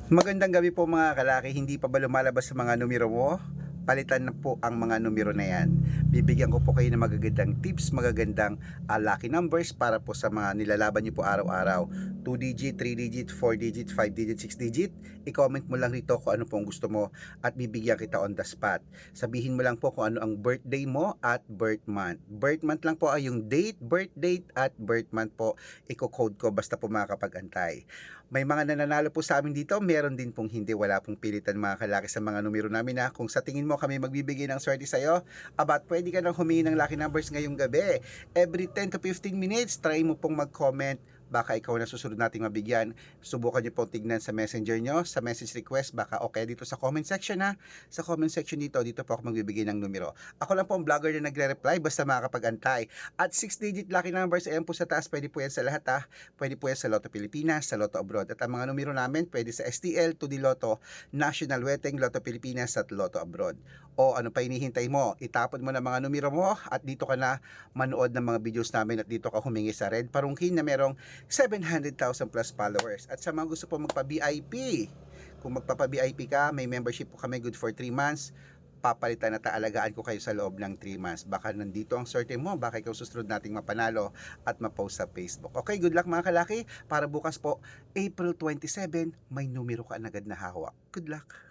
Magandang gabi po mga kalaki, hindi pa ba lumalabas sa mga numero mo? Palitan na po ang mga numero na yan. Bibigyan ko po kayo ng magagandang tips, magagandang lucky numbers para po sa mga nilalaban niyo po araw-araw. 2 digit, 3 digit, 4 digit, 5 digit, 6 digit. I-comment mo lang rito kung ano pong gusto mo at bibigyan kita on the spot. Sabihin mo lang po kung ano ang birthday mo at birth month. Birth month lang po ay yung date, birth date at birth month po. Iko-code ko basta po makakapag-antay. May mga nananalo po sa amin dito, meron din pong hindi, wala pong pilitan mga kalaki sa mga numero namin na kung sa tingin mo kami magbibigay ng swerte sa'yo, abat pwede ka nang humingi ng lucky numbers ngayong gabi. Every 10 to 15 minutes, try mo pong mag-comment, baka ikaw na susunod nating mabigyan. Subukan nyo pong tignan sa messenger nyo, sa message request, baka okay dito sa comment section ha. Sa comment section dito po ako magbibigay ng numero. Ako lang po ang vlogger na nagre-reply basta makakapag-antay. At 6-digit lucky numbers, ayan po sa taas, pwede po yan sa lahat ha. Pwede po yan sa Lotto Pilipinas, sa Lotto Abroad. At ang mga numero namin, pwede sa STL, 2D Lotto, National Weteng, Lotto Pilipinas at Lotto Abroad. O ano pa hinihintay mo? Itapon mo na mga numero mo at dito ka na manood ng mga videos namin at dito ka humingi sa Red Parungkin na merong 700,000 plus followers. At sa mga gusto po magpa-VIP, kung magpapa-VIP ka, may membership po kami good for 3 months. Papalitan at aalagaan ko kayo sa loob ng 3 months. Baka nandito ang swerte mo, baka ikaw susunod nating mapanalo at ma-post sa Facebook. Okay, good luck mga kalaki. Para bukas po, April 27, may numero ka agad na hawak. Good luck!